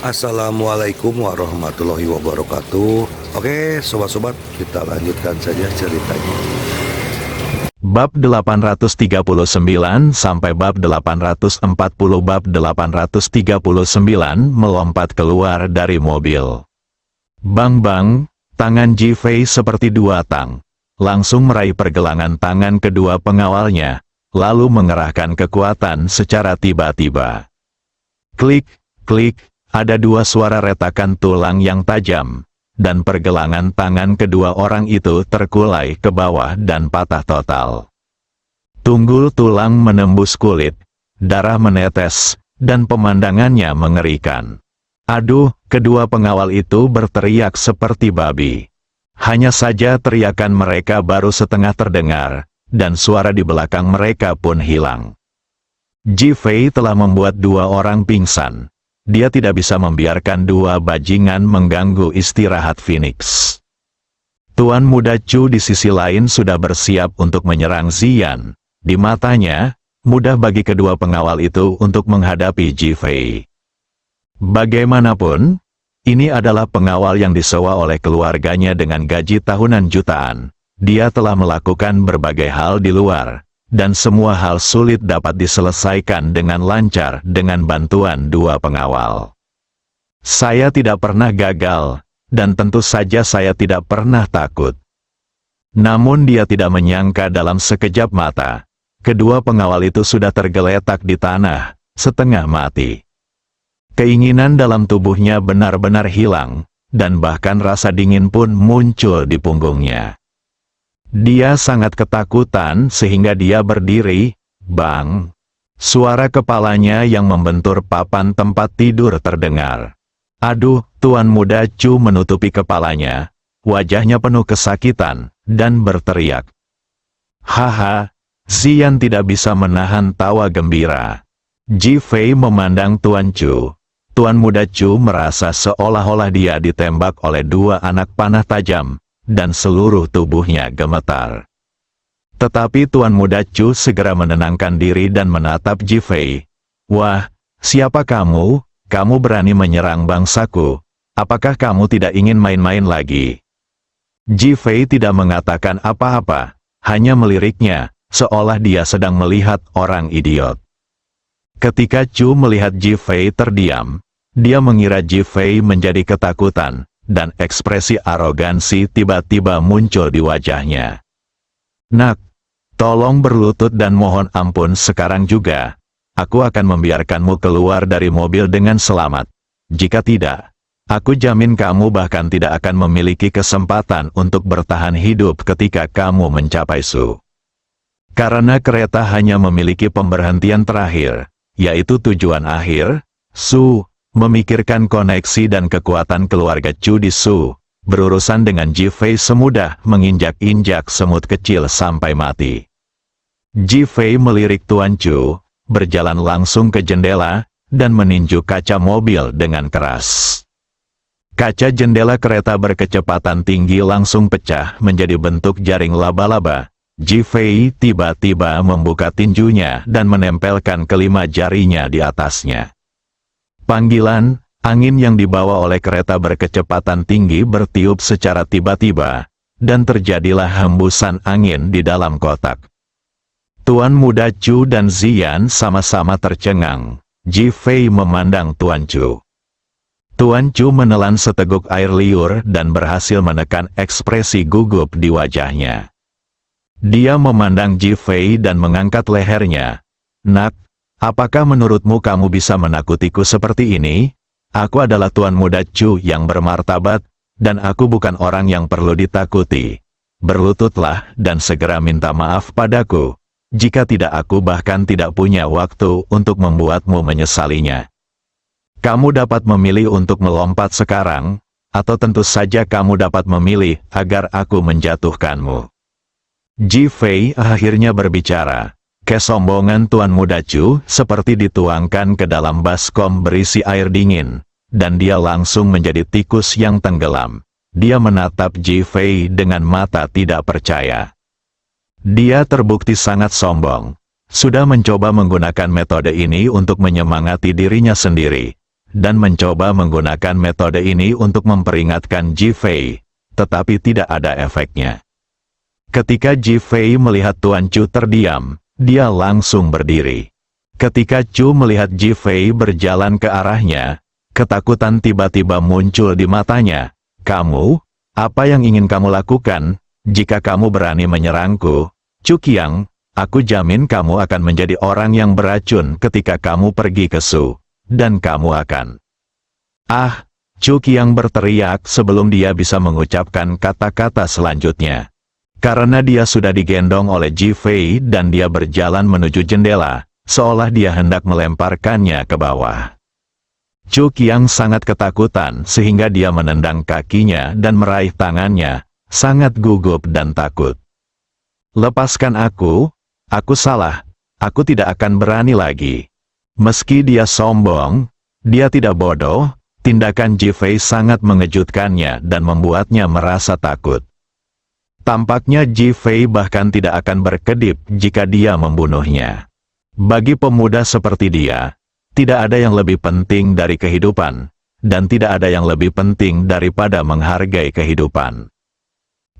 Assalamualaikum warahmatullahi wabarakatuh. Oke, sobat-sobat, kita lanjutkan saja ceritanya. Bab 839 sampai bab 840. Bab 839 melompat keluar dari mobil. Bang, tangan Ji Fei seperti dua tang. Langsung meraih pergelangan tangan kedua pengawalnya, lalu mengerahkan kekuatan secara tiba-tiba. Klik, klik, ada dua suara retakan tulang yang tajam, dan pergelangan tangan kedua orang itu terkulai ke bawah dan patah total. Tunggul tulang menembus kulit, darah menetes, dan pemandangannya mengerikan. Aduh, kedua pengawal itu berteriak seperti babi. Hanya saja teriakan mereka baru setengah terdengar, dan suara di belakang mereka pun hilang. Ji Fei telah membuat dua orang pingsan. Dia tidak bisa membiarkan dua bajingan mengganggu istirahat Phoenix. Tuan muda Chu di sisi lain sudah bersiap untuk menyerang Ziyan. Di matanya, mudah bagi kedua pengawal itu untuk menghadapi Ji Fei. Bagaimanapun, ini adalah pengawal yang disewa oleh keluarganya dengan gaji tahunan jutaan. Dia telah melakukan berbagai hal di luar, dan semua hal sulit dapat diselesaikan dengan lancar dengan bantuan dua pengawal. Saya tidak pernah gagal, dan tentu saja saya tidak pernah takut. Namun dia tidak menyangka dalam sekejap mata, kedua pengawal itu sudah tergeletak di tanah, setengah mati. Keinginan dalam tubuhnya benar-benar hilang, dan bahkan rasa dingin pun muncul di punggungnya. Dia sangat ketakutan sehingga dia berdiri, bang. Suara kepalanya yang membentur papan tempat tidur terdengar. Aduh, Tuan muda Chu menutupi kepalanya, wajahnya penuh kesakitan, dan berteriak. Haha, Ziyan tidak bisa menahan tawa gembira. Ji Fei memandang Tuan Chu. Tuan muda Chu merasa seolah-olah dia ditembak oleh dua anak panah tajam, dan seluruh tubuhnya gemetar. Tetapi Tuan muda Chu segera menenangkan diri dan menatap Ji Fei. Wah, siapa kamu? Kamu berani menyerang bangsaku. Apakah kamu tidak ingin main-main lagi? Ji Fei tidak mengatakan apa-apa, hanya meliriknya, seolah dia sedang melihat orang idiot. Ketika Chu melihat Ji Fei terdiam, dia mengira Ji Fei menjadi ketakutan, dan ekspresi arogansi tiba-tiba muncul di wajahnya. Nak, tolong berlutut dan mohon ampun sekarang juga. Aku akan membiarkanmu keluar dari mobil dengan selamat. Jika tidak, aku jamin kamu bahkan tidak akan memiliki kesempatan untuk bertahan hidup ketika kamu mencapai Su. Karena kereta hanya memiliki pemberhentian terakhir, yaitu tujuan akhir, Su. Memikirkan koneksi dan kekuatan keluarga Chu di Su, berurusan dengan Ji Fei semudah menginjak-injak semut kecil sampai mati. Ji Fei melirik Tuan Chu, berjalan langsung ke jendela, dan meninju kaca mobil dengan keras. Kaca jendela kereta berkecepatan tinggi langsung pecah menjadi bentuk jaring laba-laba. Ji Fei tiba-tiba membuka tinjunya dan menempelkan kelima jarinya di atasnya. Panggilan, angin yang dibawa oleh kereta berkecepatan tinggi bertiup secara tiba-tiba, dan terjadilah hembusan angin di dalam kotak. Tuan muda Chu dan Ziyan sama-sama tercengang. Ji Fei memandang Tuan Chu. Tuan Chu menelan seteguk air liur dan berhasil menekan ekspresi gugup di wajahnya. Dia memandang Ji Fei dan mengangkat lehernya. Nak, apakah menurutmu kamu bisa menakutiku seperti ini? Aku adalah Tuan muda Chu yang bermartabat, dan aku bukan orang yang perlu ditakuti. Berlututlah dan segera minta maaf padaku. Jika tidak aku bahkan tidak punya waktu untuk membuatmu menyesalinya. Kamu dapat memilih untuk melompat sekarang, atau tentu saja kamu dapat memilih agar aku menjatuhkanmu. Ji Fei akhirnya berbicara. Kesombongan Tuan muda Chu seperti dituangkan ke dalam baskom berisi air dingin, dan dia langsung menjadi tikus yang tenggelam. Dia menatap Ji Fei dengan mata tidak percaya. Dia terbukti sangat sombong. Sudah mencoba menggunakan metode ini untuk menyemangati dirinya sendiri. dan mencoba menggunakan metode ini untuk memperingatkan Ji Fei, tetapi tidak ada efeknya. Ketika Ji Fei melihat Tuan Chu terdiam, dia langsung berdiri. Ketika Chu melihat Ji Fei berjalan ke arahnya, ketakutan tiba-tiba muncul di matanya. "Kamu, apa yang ingin kamu lakukan? Jika kamu berani menyerangku, Chu Qiang, aku jamin kamu akan menjadi orang yang beracun ketika kamu pergi ke Su, dan kamu akan..." "Ah!" Chu Qiang berteriak sebelum dia bisa mengucapkan kata-kata selanjutnya. Karena dia sudah digendong oleh Ji Fei dan dia berjalan menuju jendela, seolah dia hendak melemparkannya ke bawah. Chu Qiang sangat ketakutan sehingga dia menendang kakinya dan meraih tangannya, sangat gugup dan takut. "Lepaskan aku salah, aku tidak akan berani lagi." Meski dia sombong, dia tidak bodoh, tindakan Ji Fei sangat mengejutkannya dan membuatnya merasa takut. Tampaknya Ji Fei bahkan tidak akan berkedip jika dia membunuhnya. Bagi pemuda seperti dia, tidak ada yang lebih penting dari kehidupan, dan tidak ada yang lebih penting daripada menghargai kehidupan.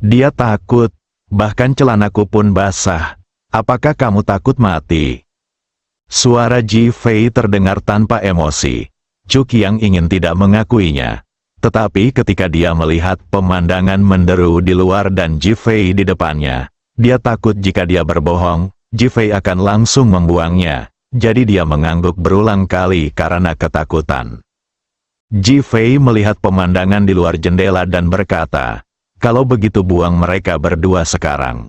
Dia takut, bahkan celanaku pun basah. "Apakah kamu takut mati?" Suara Ji Fei terdengar tanpa emosi. Chu Qiang ingin tidak mengakuinya. Tetapi ketika dia melihat pemandangan menderu di luar dan Ji Fei di depannya, dia takut jika dia berbohong, Ji Fei akan langsung membuangnya. Jadi dia mengangguk berulang kali karena ketakutan. Ji Fei melihat pemandangan di luar jendela dan berkata, "Kalau begitu buang mereka berdua sekarang."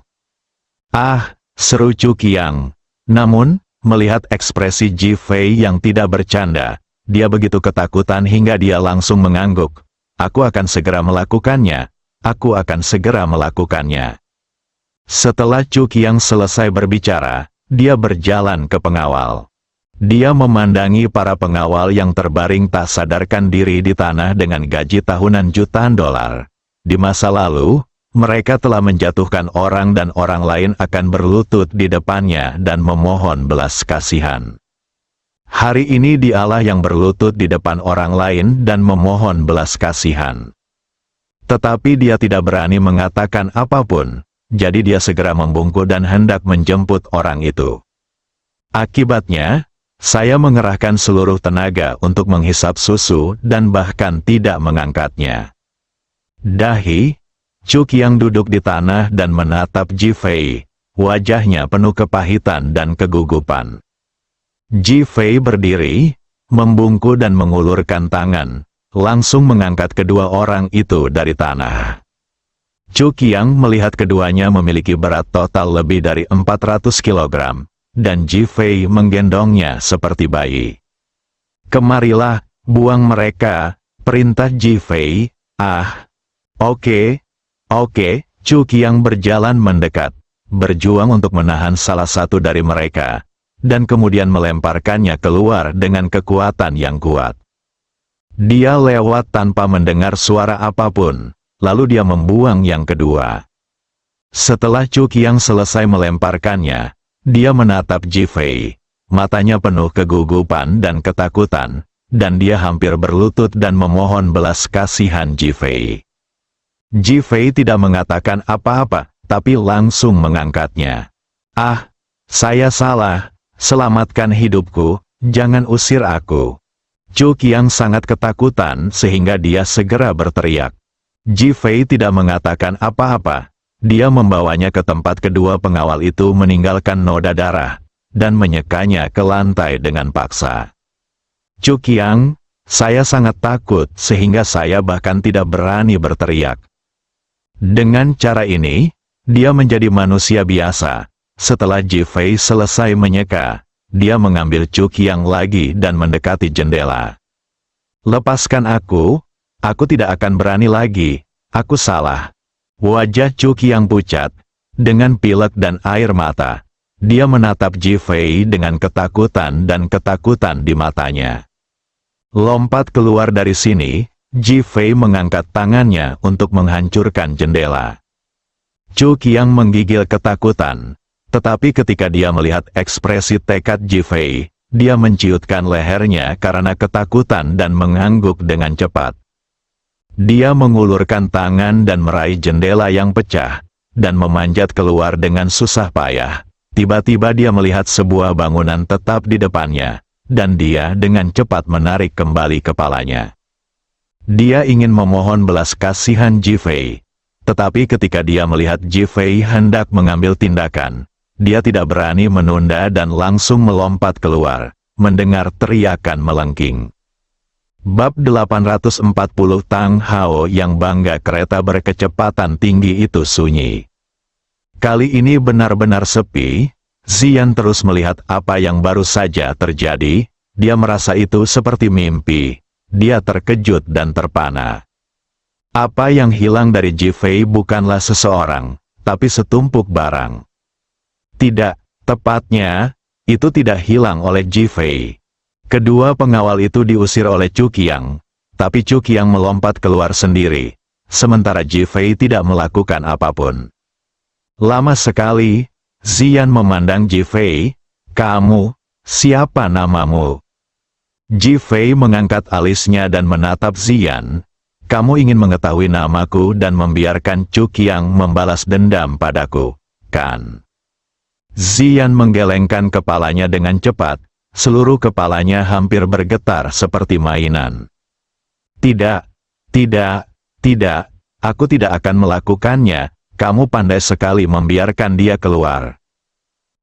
"Ah!" seru Chu Qiang. Namun, melihat ekspresi Ji Fei yang tidak bercanda, dia begitu ketakutan hingga dia langsung mengangguk. "Aku akan segera melakukannya. Aku akan segera melakukannya." Setelah Chu Qiang selesai berbicara, dia berjalan ke pengawal. Dia memandangi para pengawal yang terbaring tak sadarkan diri di tanah dengan gaji tahunan jutaan dolar. Di masa lalu, mereka telah menjatuhkan orang dan orang lain akan berlutut di depannya dan memohon belas kasihan. Hari ini dialah yang berlutut di depan orang lain dan memohon belas kasihan. Tetapi dia tidak berani mengatakan apapun, jadi dia segera membungkuk dan hendak menjemput orang itu. Akibatnya, saya mengerahkan seluruh tenaga untuk menghisap susu dan bahkan tidak mengangkatnya. Dahi, Chu Qiang duduk di tanah dan menatap Ji Fei, wajahnya penuh kepahitan dan kegugupan. Ji Fei berdiri, membungkuk dan mengulurkan tangan, langsung mengangkat kedua orang itu dari tanah. Chu Qiang melihat keduanya memiliki berat total lebih dari 400 kg, dan Ji Fei menggendongnya seperti bayi. "Kemarilah, buang mereka," perintah Ji Fei. "Ah, oke. Chu Qiang berjalan mendekat, berjuang untuk menahan salah satu dari mereka, dan kemudian melemparkannya keluar dengan kekuatan yang kuat. Dia lewat tanpa mendengar suara apapun, lalu dia membuang yang kedua. Setelah Chu Qiang selesai melemparkannya, dia menatap Ji Fei, matanya penuh kegugupan dan ketakutan, dan dia hampir berlutut dan memohon belas kasihan Ji Fei. Ji Fei tidak mengatakan apa-apa, tapi langsung mengangkatnya. "Ah, saya salah. Selamatkan hidupku, jangan usir aku." Chu Qiang sangat ketakutan sehingga dia segera berteriak. Ji Fei tidak mengatakan apa-apa. Dia membawanya ke tempat kedua pengawal itu meninggalkan noda darah, dan menyekanya ke lantai dengan paksa. "Chu Qiang, saya sangat takut sehingga saya bahkan tidak berani berteriak." Dengan cara ini, dia menjadi manusia biasa. Setelah Ji Fei selesai menyeka, dia mengambil Chu Qiang lagi dan mendekati jendela. "Lepaskan aku tidak akan berani lagi, aku salah." Wajah Chu Qiang pucat, dengan pilek dan air mata. Dia menatap Ji Fei dengan ketakutan dan ketakutan di matanya. "Lompat keluar dari sini." Ji Fei mengangkat tangannya untuk menghancurkan jendela. Chu Qiang menggigil ketakutan. Tetapi ketika dia melihat ekspresi tekad Ji Fei, Dia menciutkan lehernya karena ketakutan dan mengangguk dengan cepat. Dia mengulurkan tangan dan meraih jendela yang pecah, dan memanjat keluar dengan susah payah. Tiba-tiba dia melihat sebuah bangunan tetap di depannya, dan dia dengan cepat menarik kembali kepalanya. Dia ingin memohon belas kasihan Ji Fei. Tetapi ketika dia melihat Ji Fei hendak mengambil tindakan, dia tidak berani menunda dan langsung melompat keluar, mendengar teriakan melengking. Bab 840 Tang Hao yang bangga kereta berkecepatan tinggi itu sunyi. Kali ini benar-benar sepi. Ziyan terus melihat apa yang baru saja terjadi. Dia merasa itu seperti mimpi. Dia terkejut dan terpana. Apa yang hilang dari Ji Fei bukanlah seseorang, tapi setumpuk barang. Tidak, tepatnya, itu tidak hilang oleh Ji Fei. Kedua pengawal itu diusir oleh Chu Qiang, tapi Chu Qiang melompat keluar sendiri, sementara Ji Fei tidak melakukan apapun. Lama sekali, Ziyan memandang Ji Fei. "Kamu, siapa namamu?" Ji Fei mengangkat alisnya dan menatap Ziyan. "Kamu ingin mengetahui namaku dan membiarkan Chu Qiang membalas dendam padaku, kan?" Ziyan menggelengkan kepalanya dengan cepat, seluruh kepalanya hampir bergetar seperti mainan. "Tidak, tidak, tidak, aku tidak akan melakukannya, kamu pandai sekali membiarkan dia keluar."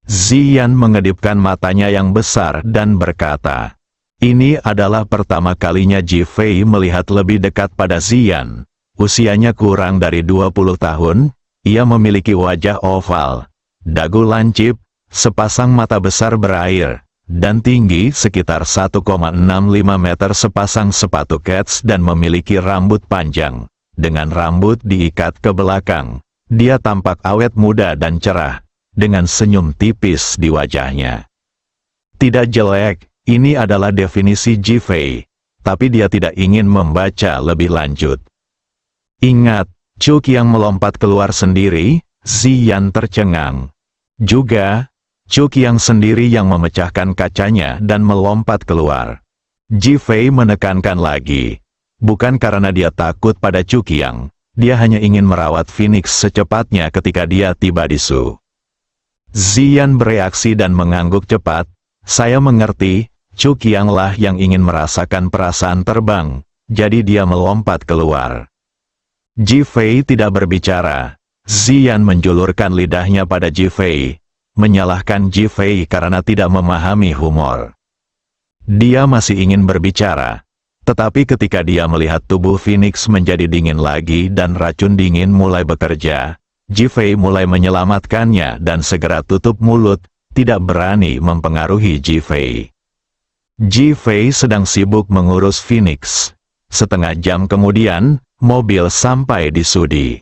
Ziyan mengedipkan matanya yang besar dan berkata, ini adalah pertama kalinya Ji Fei melihat lebih dekat pada Ziyan. Usianya kurang dari 20 tahun, ia memiliki wajah oval, dagu lancip, sepasang mata besar berair, dan tinggi sekitar 1,65 meter, sepasang sepatu kets dan memiliki rambut panjang. Dengan rambut diikat ke belakang, dia tampak awet muda dan cerah, dengan senyum tipis di wajahnya. Tidak jelek, ini adalah definisi Ji Fei, tapi dia tidak ingin membaca lebih lanjut. Ingat, Chu Qiang melompat keluar sendiri, Ziyan tercengang. Juga, Chu Qiang sendiri yang memecahkan kacanya dan melompat keluar. Ji Fei menekankan lagi. Bukan karena dia takut pada Chu Qiang, dia hanya ingin merawat Phoenix secepatnya ketika dia tiba di Su. Ziyan bereaksi dan mengangguk cepat. Saya mengerti, Chu Qiang lah yang ingin merasakan perasaan terbang, jadi dia melompat keluar. Ji Fei tidak berbicara. Ziyan menjulurkan lidahnya pada Ji Fei, menyalahkan Ji Fei karena tidak memahami humor. Dia masih ingin berbicara, tetapi ketika dia melihat tubuh Phoenix menjadi dingin lagi dan racun dingin mulai bekerja, Ji Fei mulai menyelamatkannya dan segera tutup mulut, tidak berani mempengaruhi Ji Fei. Ji Fei sedang sibuk mengurus Phoenix. Setengah jam kemudian, mobil sampai di Sudi.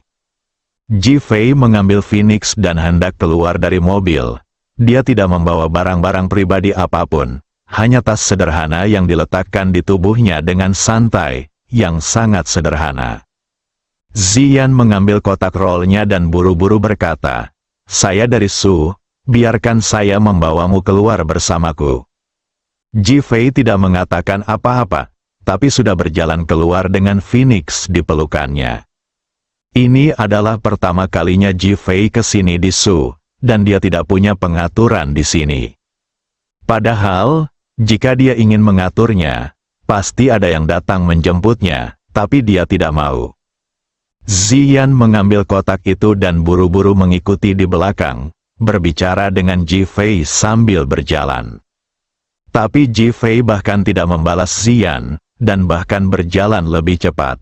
Ji Fei mengambil Phoenix dan hendak keluar dari mobil. Dia tidak membawa barang-barang pribadi apapun, hanya tas sederhana yang diletakkan di tubuhnya dengan santai, yang sangat sederhana. Ziyan mengambil kotak rollnya dan buru-buru berkata, saya dari Su, biarkan saya membawamu keluar bersamaku. Ji Fei tidak mengatakan apa-apa, tapi sudah berjalan keluar dengan Phoenix di pelukannya. Ini adalah pertama kalinya Ji Fei ke sini di Su, dan dia tidak punya pengaturan di sini. Padahal, jika dia ingin mengaturnya, pasti ada yang datang menjemputnya, tapi dia tidak mau. Ziyan mengambil kotak itu dan buru-buru mengikuti di belakang, berbicara dengan Ji Fei sambil berjalan. Tapi Ji Fei bahkan tidak membalas Ziyan, dan bahkan berjalan lebih cepat.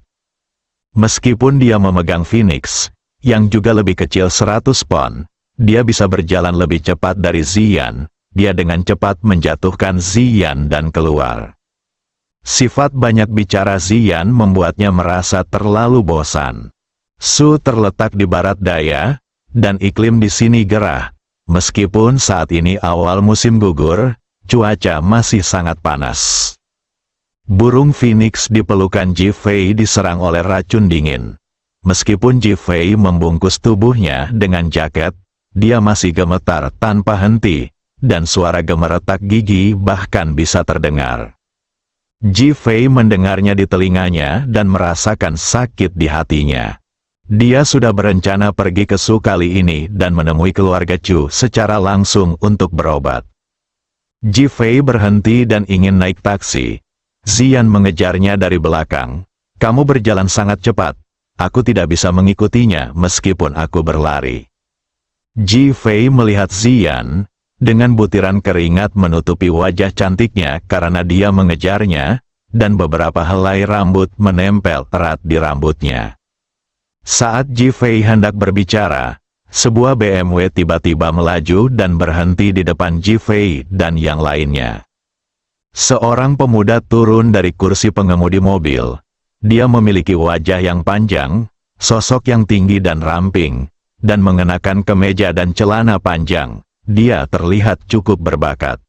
Meskipun dia memegang Phoenix, yang juga lebih kecil 100 pon, dia bisa berjalan lebih cepat dari Ziyan. Dia dengan cepat menjatuhkan Ziyan dan keluar. Sifat banyak bicara Ziyan membuatnya merasa terlalu bosan. Su terletak di barat daya, dan iklim di sini gerah. Meskipun saat ini awal musim gugur, cuaca masih sangat panas. Burung Phoenix di pelukan Ji Fei diserang oleh racun dingin. Meskipun Ji Fei membungkus tubuhnya dengan jaket, dia masih gemetar tanpa henti, dan suara gemeretak gigi bahkan bisa terdengar. Ji Fei mendengarnya di telinganya dan merasakan sakit di hatinya. Dia sudah berencana pergi ke Su kali ini dan menemui keluarga Chu secara langsung untuk berobat. Ji Fei berhenti dan ingin naik taksi. Ziyan mengejarnya dari belakang. "Kamu berjalan sangat cepat. Aku tidak bisa mengikutinya meskipun aku berlari." Ji Fei melihat Ziyan, dengan butiran keringat menutupi wajah cantiknya karena dia mengejarnya, dan beberapa helai rambut menempel erat di rambutnya. Saat Ji Fei hendak berbicara, sebuah BMW tiba-tiba melaju dan berhenti di depan Ji Fei dan yang lainnya. Seorang pemuda turun dari kursi pengemudi mobil. Dia memiliki wajah yang panjang, sosok yang tinggi dan ramping, dan mengenakan kemeja dan celana panjang. Dia terlihat cukup berbakat.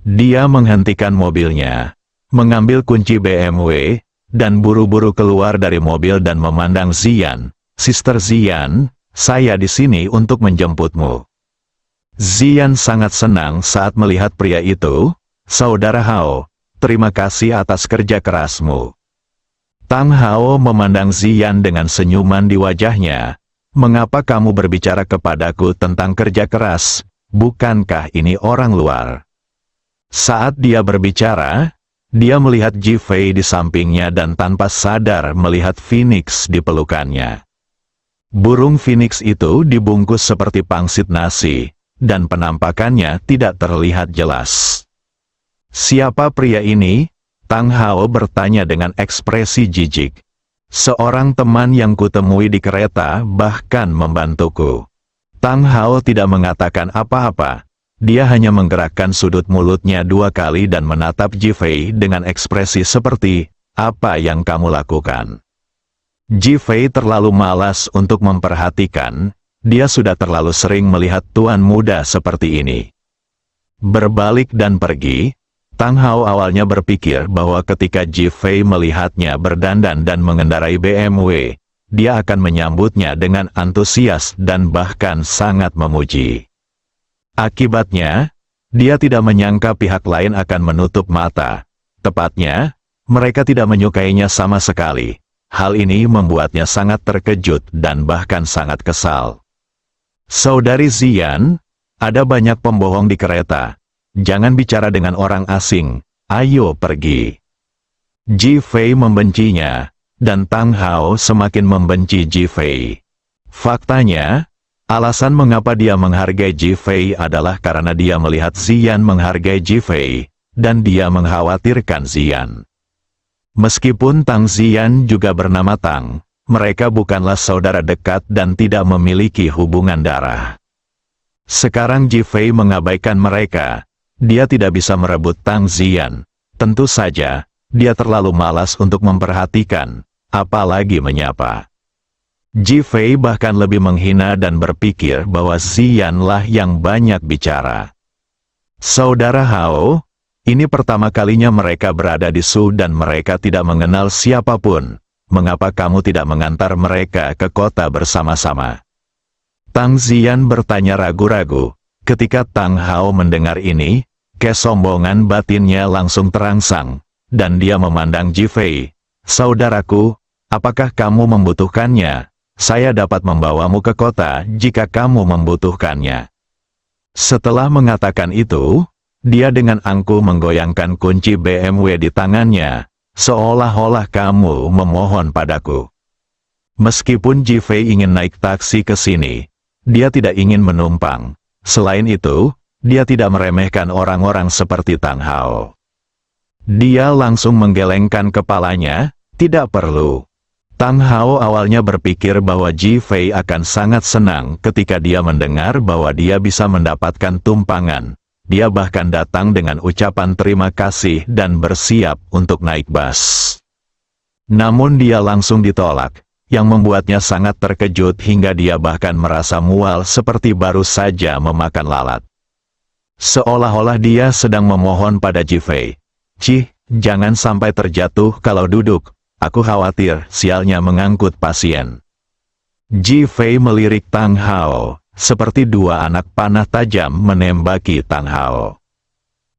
Dia menghentikan mobilnya, mengambil kunci BMW, dan buru-buru keluar dari mobil dan memandang Ziyan. "Sister Ziyan, saya di sini untuk menjemputmu." Ziyan sangat senang saat melihat pria itu. "Saudara Hao, terima kasih atas kerja kerasmu." Tang Hao memandang Ziyan dengan senyuman di wajahnya. "Mengapa kamu berbicara kepadaku tentang kerja keras? Bukankah ini orang luar?" Saat dia berbicara, dia melihat Ji Fei di sampingnya dan tanpa sadar melihat Phoenix di pelukannya. Burung Phoenix itu dibungkus seperti pangsit nasi, dan penampakannya tidak terlihat jelas. "Siapa pria ini?" Tang Hao bertanya dengan ekspresi jijik. "Seorang teman yang kutemui di kereta bahkan membantuku." Tang Hao tidak mengatakan apa-apa. Dia hanya menggerakkan sudut mulutnya 2 kali dan menatap Ji Fei dengan ekspresi seperti, "Apa yang kamu lakukan?" Ji Fei terlalu malas untuk memperhatikan. Dia sudah terlalu sering melihat tuan muda seperti ini. Berbalik dan pergi, Tang Hao awalnya berpikir bahwa ketika Ji Fei melihatnya berdandan dan mengendarai BMW, dia akan menyambutnya dengan antusias dan bahkan sangat memuji. Akibatnya, dia tidak menyangka pihak lain akan menutup mata. Tepatnya, mereka tidak menyukainya sama sekali. Hal ini membuatnya sangat terkejut dan bahkan sangat kesal. "Saudari Ziyan, ada banyak pembohong di kereta. Jangan bicara dengan orang asing. Ayo pergi." Ji Fei membencinya, dan Tang Hao semakin membenci Ji Fei. Faktanya, alasan mengapa dia menghargai Ji Fei adalah karena dia melihat Ziyan menghargai Ji Fei, dan dia mengkhawatirkan Ziyan. Meskipun Tang Ziyan juga bernama Tang, mereka bukanlah saudara dekat dan tidak memiliki hubungan darah. Sekarang Ji Fei mengabaikan mereka. Dia tidak bisa merebut Tang Ziyan. Tentu saja, dia terlalu malas untuk memperhatikan, apalagi menyapa. Ji Fei bahkan lebih menghina dan berpikir bahwa Ziyanlah yang banyak bicara. "Saudara Hao, ini pertama kalinya mereka berada di Su dan mereka tidak mengenal siapapun. Mengapa kamu tidak mengantar mereka ke kota bersama-sama?" Tang Ziyan bertanya ragu-ragu. Ketika Tang Hao mendengar ini, kesombongan batinnya langsung terangsang, dan dia memandang Ji Fei. "Saudaraku, apakah kamu membutuhkannya? Saya dapat membawamu ke kota jika kamu membutuhkannya." Setelah mengatakan itu, dia dengan angkuh menggoyangkan kunci BMW di tangannya, seolah-olah kamu memohon padaku. Meskipun Ji Fei ingin naik taksi ke sini, dia tidak ingin menumpang. Selain itu, dia tidak meremehkan orang-orang seperti Tang Hao. Dia langsung menggelengkan kepalanya, "Tidak perlu." Tang Hao awalnya berpikir bahwa Ji Fei akan sangat senang ketika dia mendengar bahwa dia bisa mendapatkan tumpangan. Dia bahkan datang dengan ucapan terima kasih dan bersiap untuk naik bus. Namun dia langsung ditolak, yang membuatnya sangat terkejut hingga dia bahkan merasa mual seperti baru saja memakan lalat. Seolah-olah dia sedang memohon pada Ji Fei. "Cih, jangan sampai terjatuh kalau duduk. Aku khawatir sialnya mengangkut pasien." Ji Fei melirik Tang Hao, seperti dua anak panah tajam menembaki Tang Hao.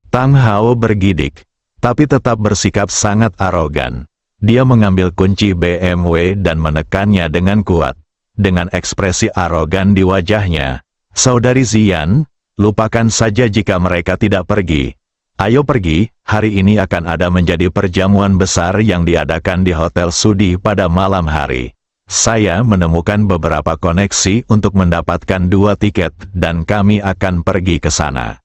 Tang Hao bergidik, tapi tetap bersikap sangat arogan. Dia mengambil kunci BMW dan menekannya dengan kuat. Dengan ekspresi arogan di wajahnya, "Saudari Zian, lupakan saja jika mereka tidak pergi. Ayo pergi, hari ini akan ada menjadi perjamuan besar yang diadakan di Hotel Sudi pada malam hari. Saya menemukan beberapa koneksi untuk mendapatkan 2 tiket dan kami akan pergi ke sana."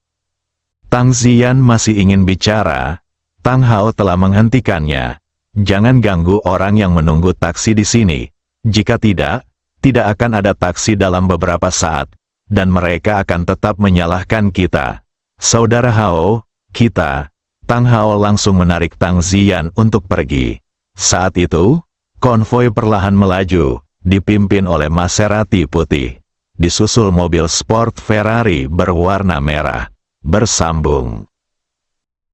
Tang Zian masih ingin bicara. Tang Hao telah menghentikannya. "Jangan ganggu orang yang menunggu taksi di sini. Jika tidak akan ada taksi dalam beberapa saat, dan mereka akan tetap menyalahkan kita. Saudara Hao, kita." Tang Hao langsung menarik Tang Zian untuk pergi. Saat itu, konvoi perlahan melaju, dipimpin oleh Maserati putih. Disusul mobil sport Ferrari berwarna merah. Bersambung.